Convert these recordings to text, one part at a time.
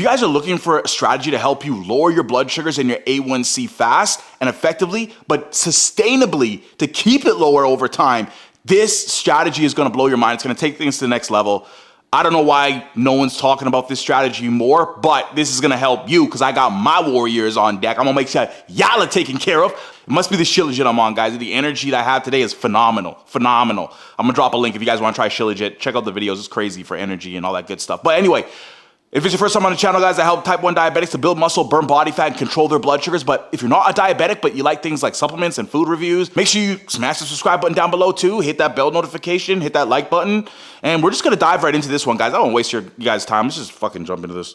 If you guys are looking for a strategy to help you lower your blood sugars and your A1C fast and effectively, but sustainably to keep it lower over time, this strategy is gonna blow your mind. It's gonna take things to the next level. I don't know why no one's talking about this strategy more, but this is gonna help you because I got my warriors on deck. I'm gonna make sure y'all are taken care of. It must be the Shilajit I'm on, guys. The energy that I have today is phenomenal, phenomenal. I'm gonna drop a link if you guys wanna try Shilajit. Check out the videos, it's crazy for energy and all that good stuff. But anyway, if it's your first time on the channel, guys, I help type 1 diabetics to build muscle, burn body fat, and control their blood sugars. But if you're not a diabetic, but you like things like supplements and food reviews, make sure you smash the subscribe button down below too. Hit that bell notification, hit that like button. And we're just gonna dive right into this one, guys. I don't wanna waste you guys' time. Let's just fucking jump into this.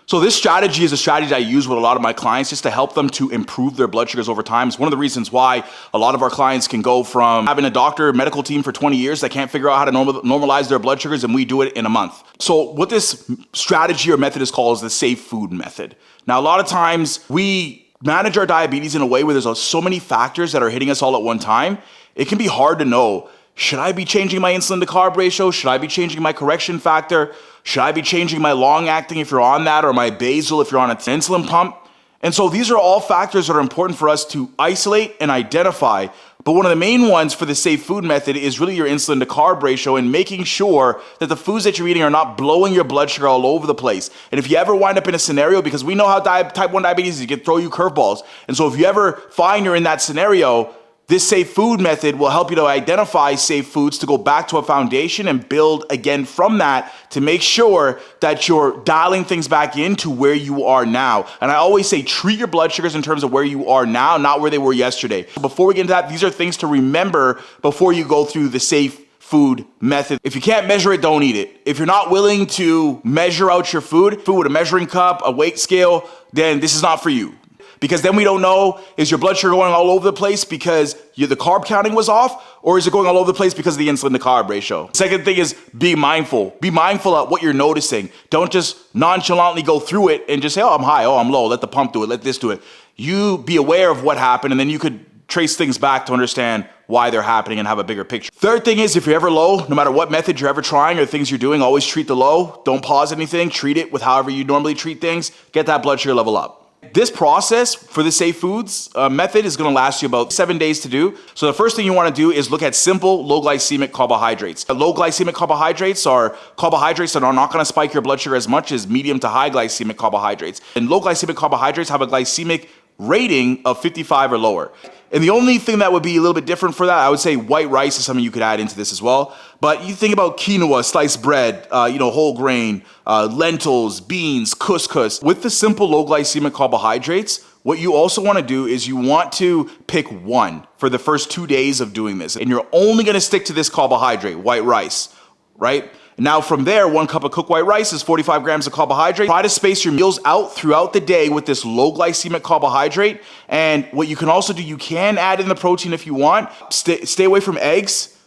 So this strategy is a strategy I use with a lot of my clients just to help them to improve their blood sugars over time. It's one of the reasons why a lot of our clients can go from having a doctor, medical team for 20 years that can't figure out how to normalize their blood sugars, and we do it in a month. So what this strategy or method is called is the safe food method. Now, a lot of times we manage our diabetes in a way where there's so many factors that are hitting us all at one time. It can be hard to know, should I be changing my insulin to carb ratio? Should I be changing my correction factor? Should I be changing my long acting if you're on that, or my basal if you're on an insulin pump? And so these are all factors that are important for us to isolate and identify. But one of the main ones for the safe food method is really your insulin to carb ratio and making sure that the foods that you're eating are not blowing your blood sugar all over the place. And if you ever wind up in a scenario, because we know how type 1 diabetes is, it can throw you curveballs. And so if you ever find you're in that scenario, this safe food method will help you to identify safe foods to go back to a foundation and build again from that to make sure that you're dialing things back into where you are now. And I always say treat your blood sugars in terms of where you are now, not where they were yesterday. Before we get into that, these are things to remember before you go through the safe food method. If you can't measure it, don't eat it. If you're not willing to measure out your food with a measuring cup, a weight scale, then this is not for you. Because then we don't know, is your blood sugar going all over the place because the carb counting was off, or is it going all over the place because of the insulin to carb ratio? Second thing is be mindful. Be mindful of what you're noticing. Don't just nonchalantly go through it and just say, oh, I'm high, oh, I'm low, let the pump do it, let this do it. You be aware of what happened, and then you could trace things back to understand why they're happening and have a bigger picture. Third thing is, if you're ever low, no matter what method you're ever trying or things you're doing, always treat the low. Don't pause anything. Treat it with however you normally treat things. Get that blood sugar level up. This process for the safe foods method is going to last you about 7 days to do. So the first thing you want to do is look at simple low glycemic carbohydrates. Low glycemic carbohydrates are carbohydrates that are not going to spike your blood sugar as much as medium to high glycemic carbohydrates. And low glycemic carbohydrates have a glycemic rating of 55 or lower. And the only thing that would be a little bit different for that, I would say white rice is something you could add into this as well. But you think about quinoa, sliced bread, whole grain, lentils, beans, couscous. With the simple low glycemic carbohydrates, what you also want to do is you want to pick one for the first 2 days of doing this. And you're only going to stick to this carbohydrate, white rice, right? Now from there, 1 cup of cooked white rice is 45 grams of carbohydrate. Try to space your meals out throughout the day with this low glycemic carbohydrate. And what you can also do, you can add in the protein if you want. Stay away from eggs,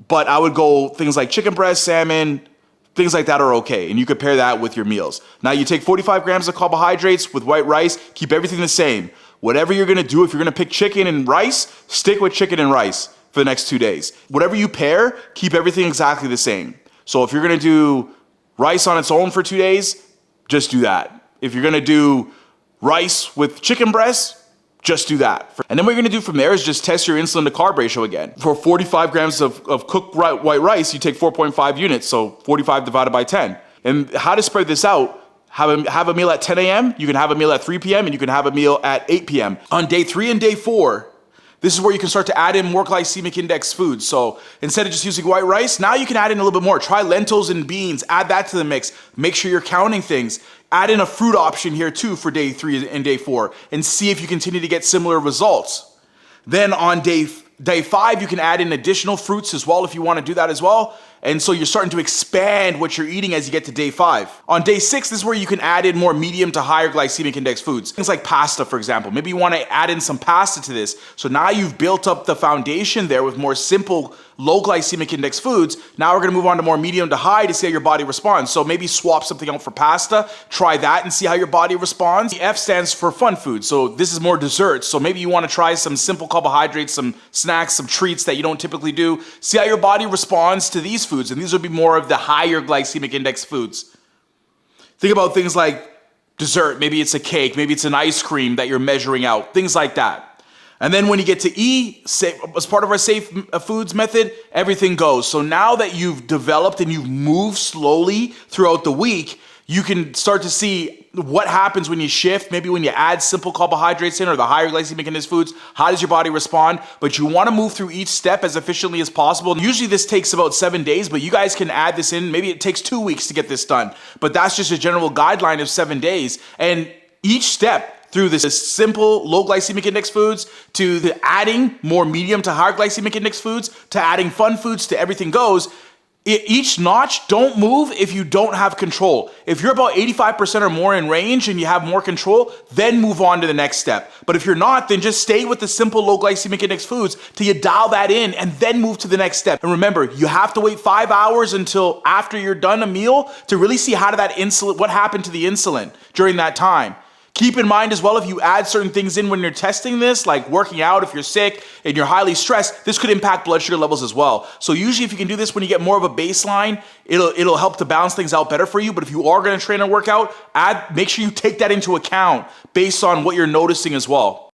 but I would go things like chicken breast, salmon, things like that are okay. And you could pair that with your meals. Now you take 45 grams of carbohydrates with white rice, keep everything the same. Whatever you're gonna do, if you're gonna pick chicken and rice, stick with chicken and rice for the next 2 days. Whatever you pair, keep everything exactly the same. So if you're gonna do rice on its own for 2 days, just do that. If you're gonna do rice with chicken breast, just do that. And then what you're gonna do from there is just test your insulin to carb ratio again. For 45 grams of cooked white rice, you take 4.5 units, so 45 divided by 10. And how to spread this out, have a meal at 10 a.m., you can have a meal at 3 p.m., and you can have a meal at 8 p.m. On day 3 and day 4, this is where you can start to add in more glycemic index foods. So instead of just using white rice, now you can add in a little bit more. Try lentils and beans, add that to the mix. Make sure you're counting things. Add in a fruit option here too for day 3 and day 4 and see if you continue to get similar results. Then on day 5, you can add in additional fruits as well if you want to do that as well. And so you're starting to expand what you're eating as you get to day 5. On day 6, this is where you can add in more medium to higher glycemic index foods. Things like pasta, for example. Maybe you want to add in some pasta to this. So now you've built up the foundation there with more simple, low glycemic index foods. Now we're going to move on to more medium to high to see how your body responds. So maybe swap something out for pasta, try that and see how your body responds. The F stands for fun food. So this is more desserts. So maybe you want to try some simple carbohydrates, some snacks, some treats that you don't typically do. See how your body responds to these foods. And these would be more of the higher glycemic index foods. Think about things like dessert. Maybe it's a cake. Maybe it's an ice cream that you're measuring out. Things like that. And then when you get to E, as part of our safe foods method, everything goes. So now that you've developed and you've moved slowly throughout the week, you can start to see what happens when you shift. Maybe when you add simple carbohydrates in or the higher glycemic index foods, how does your body respond? But you want to move through each step as efficiently as possible. Usually this takes about 7 days, but you guys can add this in. Maybe it takes 2 weeks to get this done, but that's just a general guideline of 7 days. And each step through this simple low glycemic index foods to the adding more medium to higher glycemic index foods to adding fun foods to everything goes. Each notch, don't move if you don't have control. If you're about 85% or more in range and you have more control, then move on to the next step. But if you're not, then just stay with the simple low glycemic index foods till you dial that in and then move to the next step. And remember, you have to wait 5 hours until after you're done a meal to really see how did that insulin, what happened to the insulin during that time. Keep in mind as well, if you add certain things in when you're testing this, like working out, if you're sick and you're highly stressed, this could impact blood sugar levels as well. So usually if you can do this when you get more of a baseline, it'll help to balance things out better for you. But if you are going to train and work out, make sure you take that into account based on what you're noticing as well.